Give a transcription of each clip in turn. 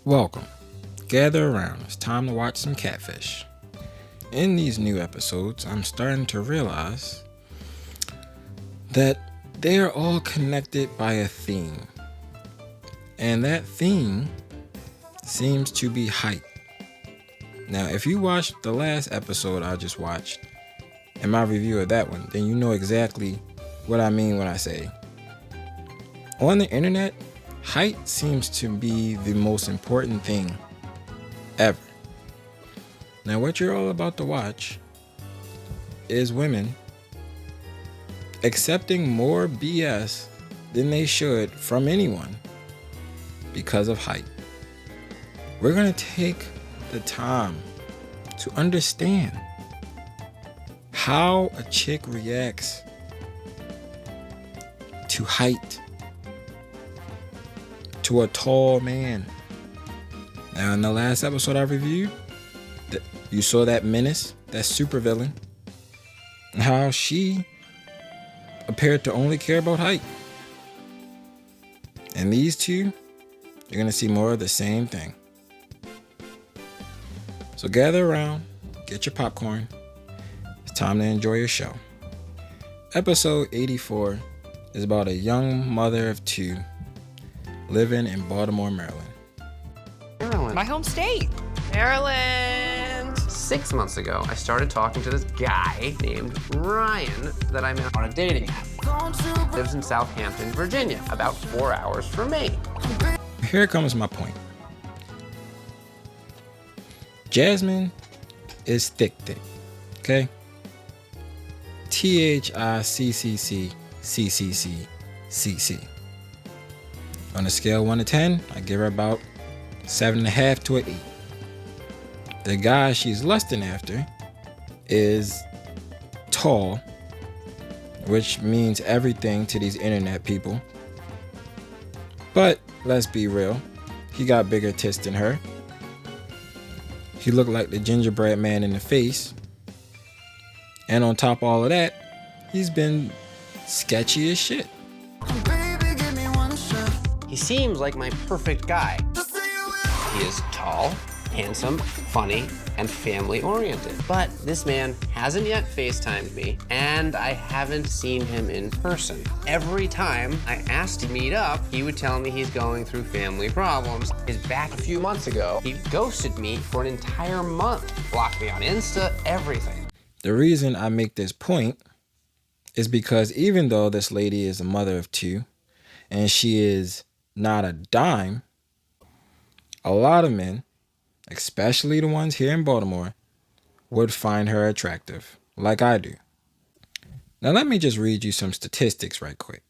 Welcome. Gather around. It's time to watch some Catfish. In these new episodes, I'm starting to realize that they are all connected by a theme. And that theme seems to be height. Now, if you watched the last episode I just watched and my review of that one, then you know exactly what I mean when I say on the internet, height seems to be the most important thing ever. Now, what you're all about to watch is women accepting more BS than they should from anyone because of height. We're going to take the time to understand how a chick reacts to height, to a tall man. Now, in the last episode I reviewed, you saw that menace, that supervillain, and how she appeared to only care about height. And these two, you're going to see more of the same thing. So gather around, get your popcorn. It's time to enjoy your show. Episode 84 is about a young mother of two living in Baltimore, Maryland. Maryland. My home state. Maryland. 6 months ago, I started talking to this guy named Ryan that I met on a dating app. Lives in Southampton, Virginia, about 4 hours from me. Here comes my point. Jasmine is thick, okay? THICCCCCCCC. On a scale 1 to 10, I give her about 7.5 to an 8. The guy she's lusting after is tall, which means everything to these internet people. But let's be real, he got bigger tits than her. He looked like the gingerbread man in the face. And on top of all of that, he's been sketchy as shit. He seems like my perfect guy. He is tall, handsome, funny, and family-oriented. But this man hasn't yet FaceTimed me, and I haven't seen him in person. Every time I asked to meet up, he would tell me he's going through family problems. He's back a few months ago. He ghosted me for an entire month, blocked me on Insta, everything. The reason I make this point is because even though this lady is a mother of two, and she is not a dime, a lot of men, especially the ones here in Baltimore, would find her attractive, like I do. Now let me just read you some statistics right quick.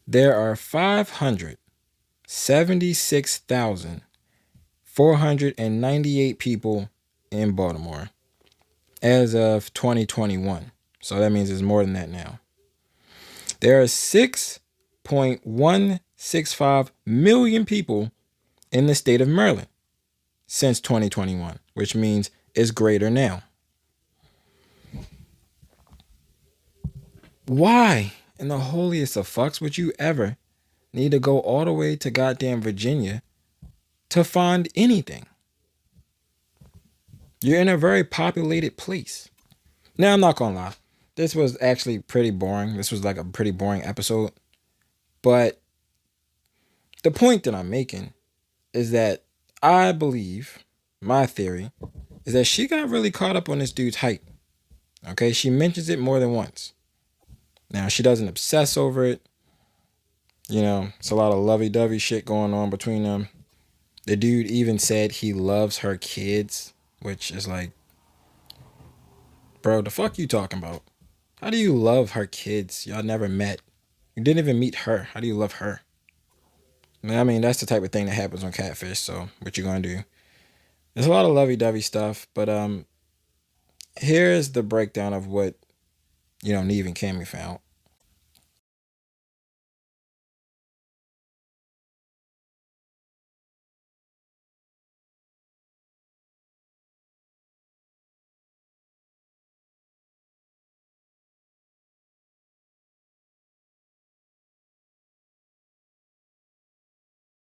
There are 576,498 people in Baltimore as of 2021. So that means there's more than that now. There are 6.165 million people in the state of Maryland since 2021, which means it's greater now. Why in the holiest of fucks would you ever need to go all the way to goddamn Virginia to find anything? You're in a very populated place. Now, I'm not gonna lie. This was actually pretty boring. This was like a pretty boring episode. But the point that I'm making is that I believe, my theory, is that she got really caught up on this dude's height. Okay, she mentions it more than once. Now, she doesn't obsess over it. You know, it's a lot of lovey-dovey shit going on between them. The dude even said he loves her kids, which is like, bro, the fuck you talking about? How do you love her kids? Y'all never met. You didn't even meet her. How do you love her? I mean, that's the type of thing that happens on Catfish, so what you gonna do? There's a lot of lovey-dovey stuff, but here's the breakdown of what, Neve and Cammy found.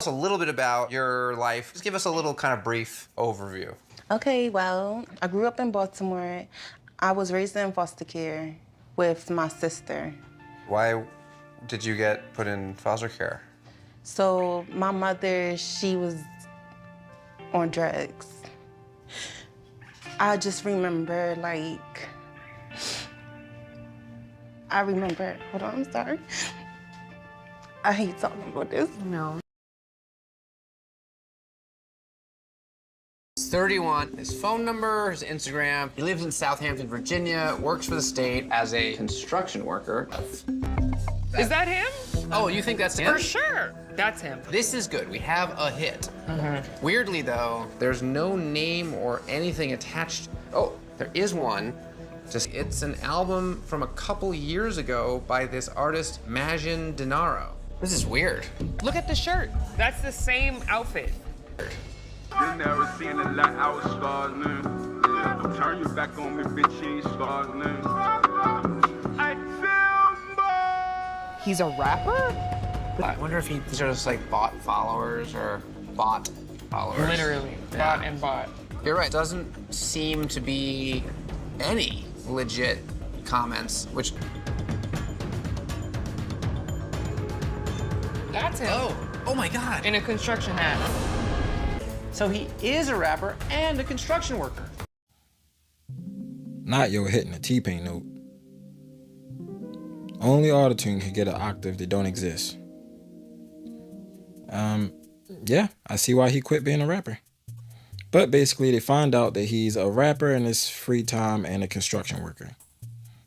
A little bit about your life. Just give us a little kind of brief overview. Okay, well, I grew up in Baltimore. I was raised in foster care with my sister. Why did you get put in foster care? So my mother, she was on drugs. I just remember, like, hold on, I'm sorry. I hate talking about this. No. He's 31. His phone number, his Instagram. He lives in Southampton, Virginia, works for the state as a construction worker. Is that him? Oh, you think that's him? For sure. That's him. This is good. We have a hit. Weirdly, though, there's no name or anything attached. Oh, there is one. It's an album from a couple years ago by this artist, Majin Denaro. This is weird. Look at the shirt. That's the same outfit. You never seen a lot out stars, man. Yeah, don't turn your back on me, bitch, you ain't stars, man. I He's a rapper? I wonder if these are just like bot followers or bot followers. Literally. Yeah. Bot and bot. You're right. Doesn't seem to be any legit comments, which. That's him. Oh my God. In a construction hat. So he is a rapper and a construction worker. Not yo hitting a T-Pain note. Only autotune can get an octave that don't exist. Yeah, I see why he quit being a rapper. But basically, they find out that he's a rapper in his free time and a construction worker.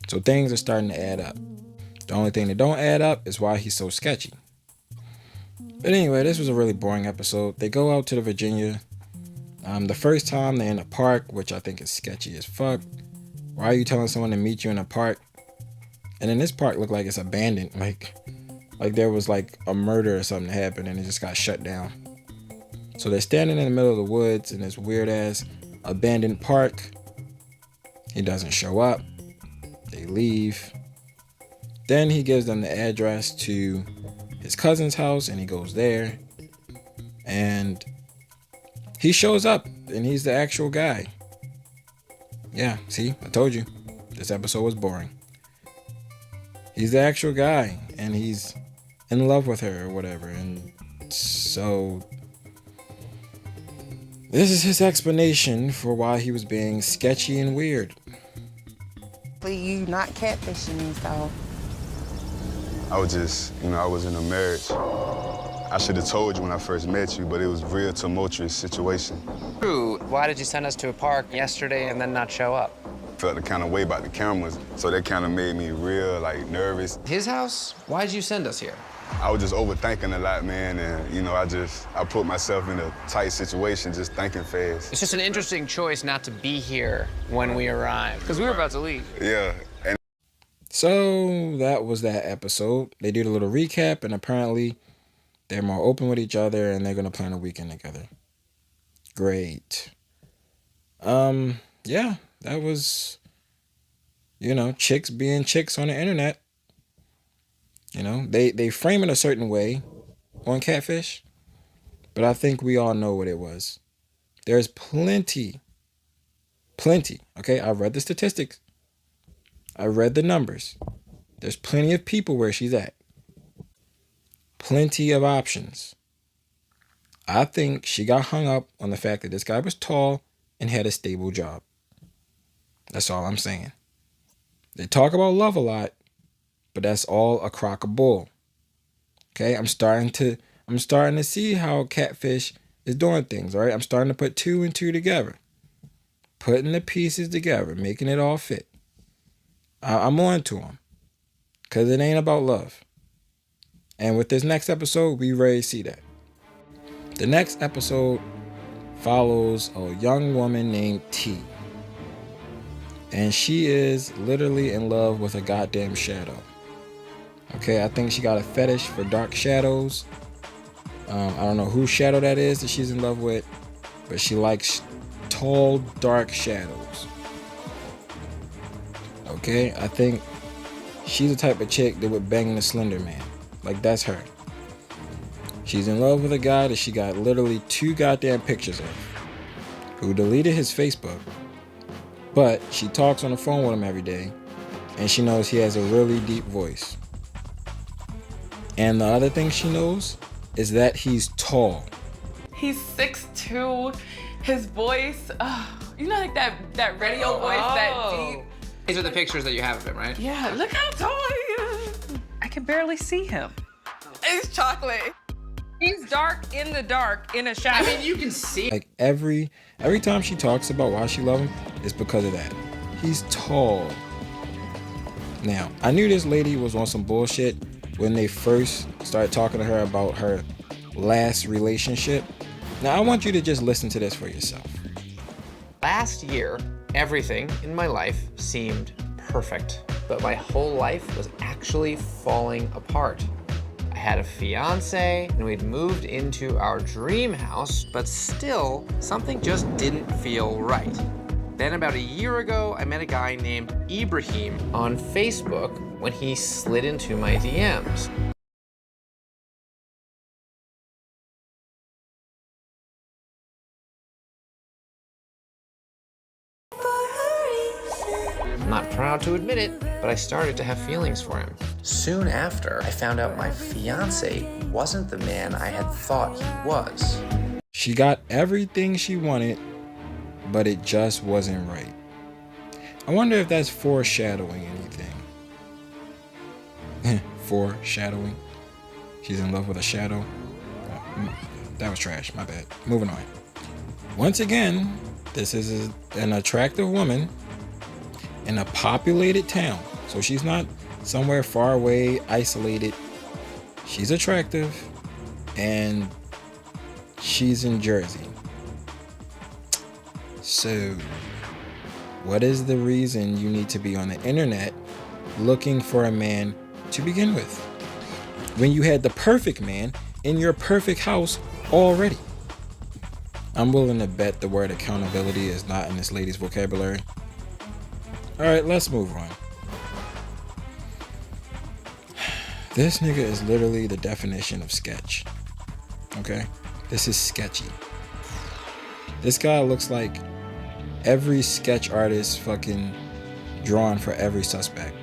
So things are starting to add up. The only thing that don't add up is why he's so sketchy. But anyway, this was a really boring episode. They go out to the Virginia. The first time they're in a park, which I think is sketchy as fuck. Why are you telling someone to meet you in a park? And then this park looked like it's abandoned. Like there was like a murder or something happened and it just got shut down. So they're standing in the middle of the woods in this weird ass abandoned park. He doesn't show up. They leave. Then he gives them the address to his cousin's house and he goes there. And he shows up and he's the actual guy. Yeah, see, I told you. This episode was boring. He's the actual guy and he's in love with her or whatever. And so this is his explanation for why he was being sketchy and weird. You not catfishing me, so. I was just, I was in a marriage. I should have told you when I first met you, but it was a real tumultuous situation. True. Why did you send us to a park yesterday and then not show up? Felt the kind of way about the cameras, so that kind of made me real, nervous. His house? Why did you send us here? I was just overthinking a lot, man, and, I put myself in a tight situation just thinking fast. It's just an interesting choice not to be here when we arrived. Because we were about to leave. Yeah. So that was that episode. They did a little recap and apparently they're more open with each other and they're going to plan a weekend together. Great. Yeah, that was, chicks being chicks on the internet. They frame it a certain way on Catfish, but I think we all know what it was. There's plenty, okay? I read the statistics. I read the numbers. There's plenty of people where she's at. Plenty of options. I think she got hung up on the fact that this guy was tall and had a stable job. That's all I'm saying. They talk about love a lot, but that's all a crock of bull. Okay, I'm starting to see how Catfish is doing things, all right? I'm starting to put two and two together. Putting the pieces together, making it all fit. I'm on to him. Because it ain't about love. And with this next episode, we ready to see that. The next episode follows a young woman named T. And she is literally in love with a goddamn shadow. Okay, I think she got a fetish for dark shadows. I don't know whose shadow that is that she's in love with, but she likes tall, dark shadows. Okay, I think she's the type of chick that would bang the Slender Man. Like, that's her. She's in love with a guy that she got literally 2 goddamn pictures of, who deleted his Facebook, but she talks on the phone with him every day, and she knows he has a really deep voice. And the other thing she knows is that he's tall. He's 6'2", his voice, you know, like that radio voice, that deep. These are the pictures that you have of him, right? Yeah, look how tall he is. I can barely see him. It's chocolate. He's dark in the dark in a shadow. I mean, you can see. Like every time she talks about why she loves him, it's because of that. He's tall. Now, I knew this lady was on some bullshit when they first started talking to her about her last relationship. Now, I want you to just listen to this for yourself. Last year, everything in my life seemed perfect, but my whole life was actually falling apart. I had a fiance and we'd moved into our dream house, but still, something just didn't feel right. Then about a year ago, I met a guy named Ibrahim on Facebook when he slid into my DMs. I'm not proud to admit it, but I started to have feelings for him. Soon after, I found out my fiance wasn't the man I had thought he was. She got everything she wanted, but it just wasn't right. I wonder if that's foreshadowing anything. Foreshadowing? She's in love with a shadow? That was trash, my bad. Moving on. Once again, this is an attractive woman in a populated town. So she's not somewhere far away, isolated. She's attractive, and she's in Jersey. So, what is the reason you need to be on the internet looking for a man to begin with, when you had the perfect man in your perfect house already? I'm willing to bet the word accountability is not in this lady's vocabulary. Alright, let's move on. This nigga is literally the definition of sketch. Okay? This is sketchy. This guy looks like every sketch artist fucking drawn for every suspect.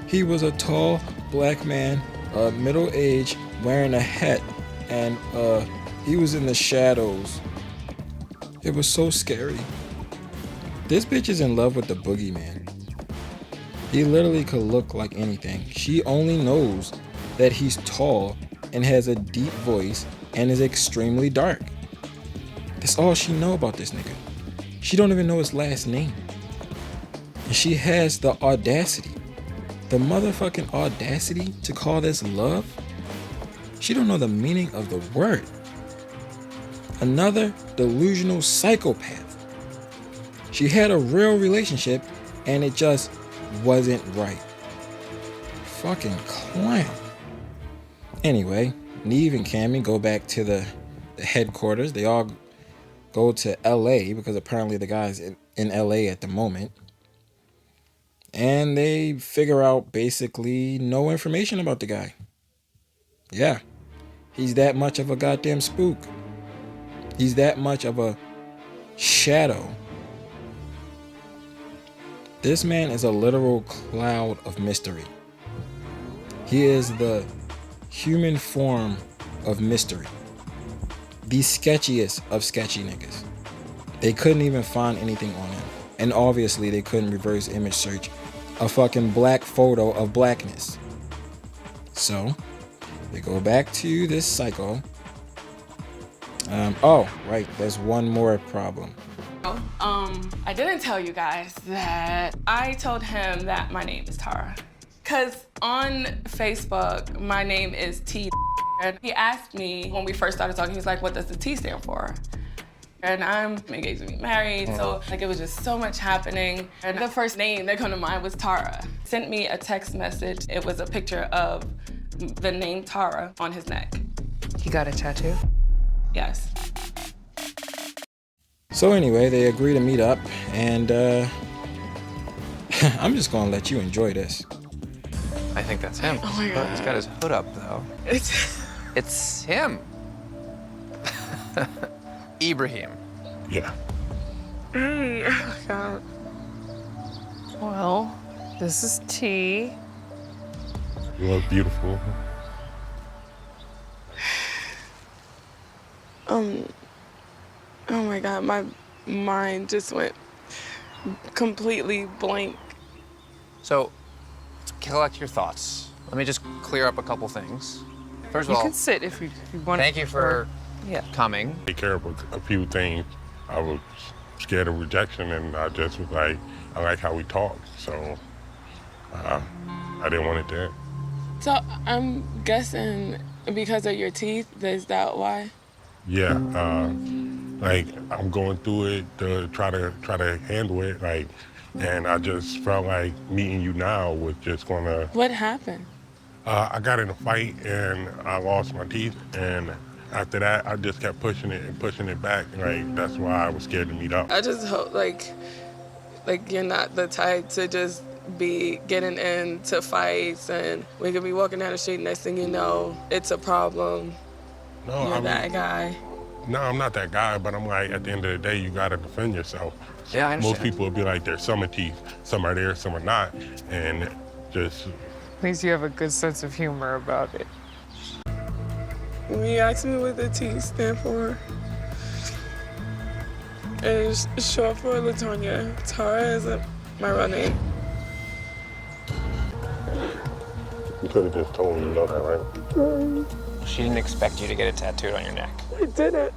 He was a tall black man, middle age, wearing a hat, and he was in the shadows. It was so scary. This bitch is in love with the boogeyman. He literally could look like anything. She only knows that he's tall and has a deep voice and is extremely dark. That's all she know about this nigga. She don't even know his last name. And she has the audacity, the motherfucking audacity to call this love. She don't know the meaning of the word. Another delusional psychopath. She had a real relationship and it just wasn't right. Fucking clown. Anyway, Neve and Cammy go back to the headquarters. They all go to LA because apparently the guy's in LA at the moment. And they figure out basically no information about the guy. Yeah, he's that much of a goddamn spook. He's that much of a shadow. This man is a literal cloud of mystery. He is the human form of mystery. The sketchiest of sketchy niggas. They couldn't even find anything on him. And obviously they couldn't reverse image search a fucking black photo of blackness. So, they go back to this psycho. Oh, right, there's one more problem. I didn't tell you guys that I told him that my name is Tara. Cause on Facebook, my name is T. And he asked me when we first started talking, he was like, what does the T stand for? And I'm engaged to be married, so like it was just so much happening. And the first name that came to mind was Tara. Sent me a text message. It was a picture of the name Tara on his neck. He got a tattoo? Yes. So anyway, they agree to meet up, and I'm just gonna let you enjoy this. I think that's him. Oh my He's got his hood up, though. It's him. Ibrahim. Yeah. Hey, oh God. Well, this is T. You look beautiful. Oh my God, my mind just went completely blank. So, collect your thoughts. Let me just clear up a couple things. First of You all, can sit if you want. thank you for Yeah. coming. Take care of a few things. I was scared of rejection, and I just was like, I like how we talk, so I didn't want it there. So I'm guessing because of your teeth, is that why? Yeah, like I'm going through it to try to handle it, like, and I just felt like meeting you now was just gonna. What happened? I got in a fight and I lost my teeth, and after that, I just kept pushing it and pushing it back. Like that's why I was scared to meet up. I just hope like you're not the type to just be getting into fights and we could be walking down the street, next thing you know, it's a problem. No, You're that guy. No, I'm not that guy, but I'm like, at the end of the day, you gotta defend yourself. Yeah, I understand. Most people will be like, there's some teeth, some are there, some are not, and just. At least you have a good sense of humor about it. When you ask me what the T stand for, it's short for Latonya. Tara isn't my real name. You could have just told me, you know that, right? She didn't expect you to get it tattooed on your neck. I didn't.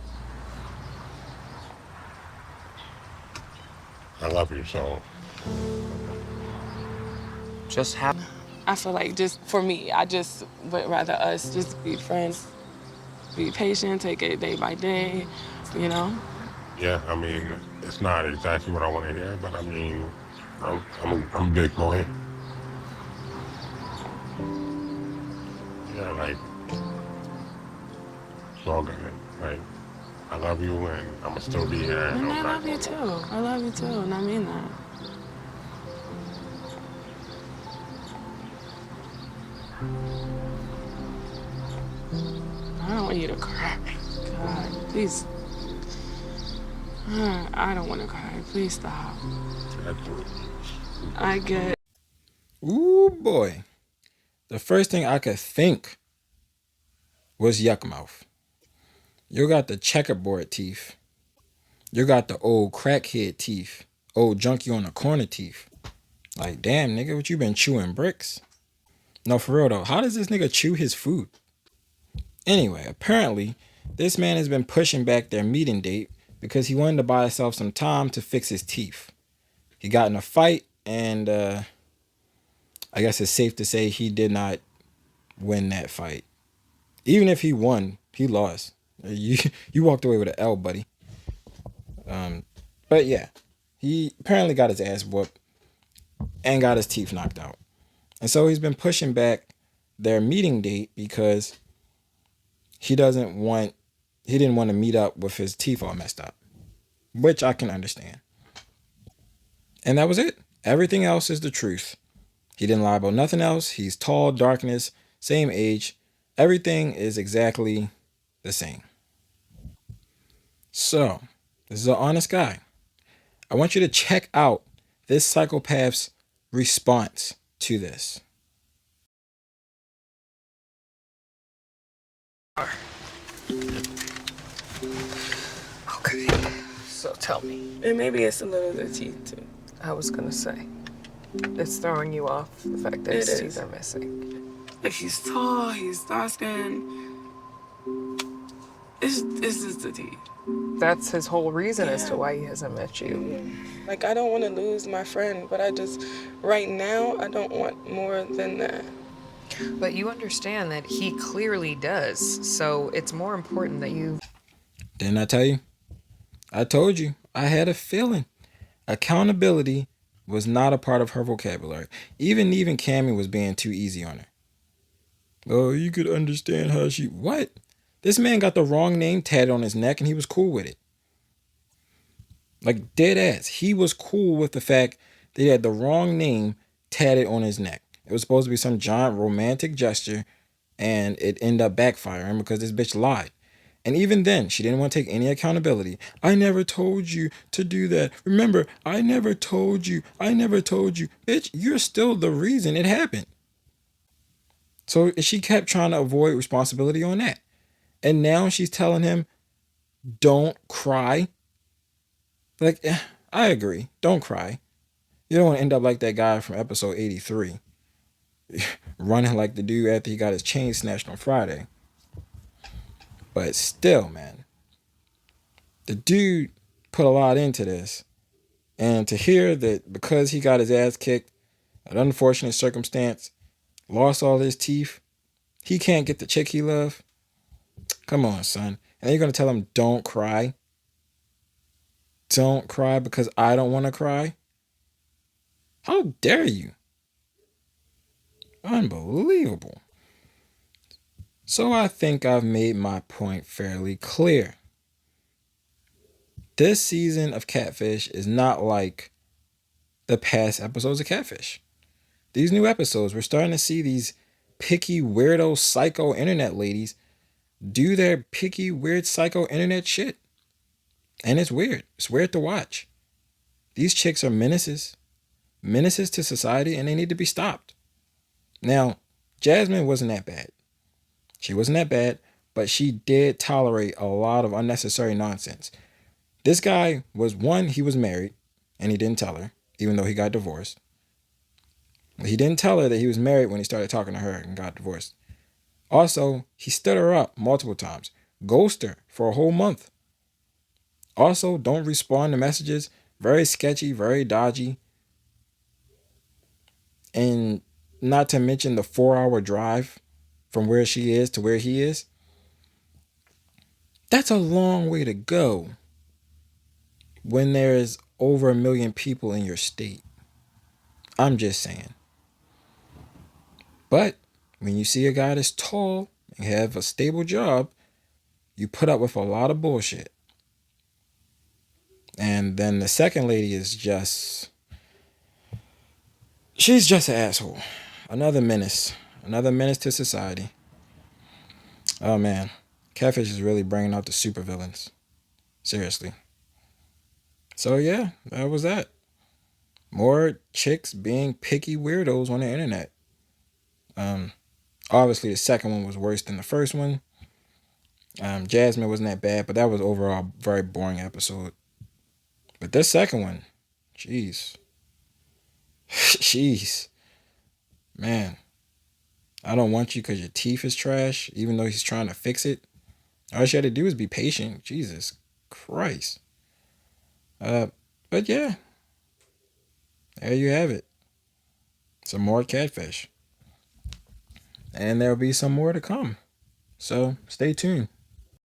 I love you, so. Just have. I feel like just for me, I just would rather us just be friends, be patient, take it day by day, you know? Yeah, I mean, it's not exactly what I want to hear, but I mean, I'm a big boy. Yeah, like, it's all good. Like, I love you, and I'm gonna still be here. And I love you too. I love you too, and I mean that. I don't want you to cry. God, please. I don't want to cry. Please stop. I get. Ooh boy. The first thing I could think was yuck mouth. You got the checkerboard teeth. You got the old crackhead teeth. Old junkie on the corner teeth. Like, damn, nigga, what you been chewing bricks? No, for real though, how does this nigga chew his food? Anyway, apparently, this man has been pushing back their meeting date because he wanted to buy himself some time to fix his teeth. He got in a fight, and I guess it's safe to say he did not win that fight. Even if he won, he lost. You walked away with an L, buddy. But yeah, he apparently got his ass whooped and got his teeth knocked out. And so he's been pushing back their meeting date because he didn't want to meet up with his teeth all messed up, which I can understand. And that was it. Everything else is the truth. He didn't lie about nothing else. He's tall, darkness, same age. Everything is exactly the same. So, this is an honest guy. I want you to check out this psychopath's response to this. Okay. So tell me. And maybe it's a little the teeth too. I was gonna say. It's throwing you off the fact that his It teeth is. are missing. Like he's tall, he's dark skinned. It's just the teeth. That's his whole reason as to why he hasn't met you. Like I don't want to lose my friend, but right now, I don't want more than that. But you understand that he clearly does, so it's more important that you... Didn't I tell you? I told you. I had a feeling. Accountability was not a part of her vocabulary. Even Cammy was being too easy on her. Oh, you could understand how she... What? This man got the wrong name tatted on his neck and he was cool with it. Like, dead ass. He was cool with the fact that he had the wrong name tatted on his neck. It was supposed to be some giant romantic gesture, And it ended up backfiring because this bitch lied. And even then, she didn't want to take any accountability. I never told you to do that. Remember, I never told you. I never told you. Bitch, you're still the reason it happened. So she kept trying to avoid responsibility on that. And now she's telling him, don't cry. Like, I agree. Don't cry. You don't want to end up like that guy from episode 83. Running like the dude after he got his chain snatched on Friday. But still, man. The dude put a lot into this. And to hear that because he got his ass kicked, an unfortunate circumstance, lost all his teeth, he can't get the chick he loved. Come on, son. And you're going to tell him, don't cry? Don't cry because I don't want to cry? How dare you? Unbelievable. So I think I've made my point fairly clear. This season of Catfish is not like the past episodes of Catfish. These new episodes, we're starting to see these picky, weirdo, psycho internet ladies do their picky, weird, psycho internet shit. And it's weird. It's weird to watch. These chicks are menaces. Menaces to society, and they need to be stopped. Now, Jasmine wasn't that bad. She wasn't that bad, but she did tolerate a lot of unnecessary nonsense. This guy was, one, he was married, and he didn't tell her, even though he got divorced. He didn't tell her that he was married when he started talking to her and got divorced. Also, he stood her up multiple times, ghosted her for a whole month. Also, don't respond to messages. Very sketchy, very dodgy. And not to mention the 4-hour drive from where she is to where he is. That's a long way to go when there's over 1 million people in your state. I'm just saying. But when you see a guy that's tall and have a stable job, you put up with a lot of bullshit. And then the second lady is just... she's just an asshole. Another menace. Another menace to society. Oh man. Catfish is really bringing out the supervillains. Seriously. So yeah, that was that. More chicks being picky weirdos on the internet. Obviously the second one was worse than the first one. Jasmine wasn't that bad, but that was overall a very boring episode. But this second one, jeez. Jeez. Man. I don't want you because your teeth is trash, even though he's trying to fix it. All you had to do is be patient. Jesus Christ. But yeah. There you have it. Some more Catfish. And there'll be some more to come. So stay tuned.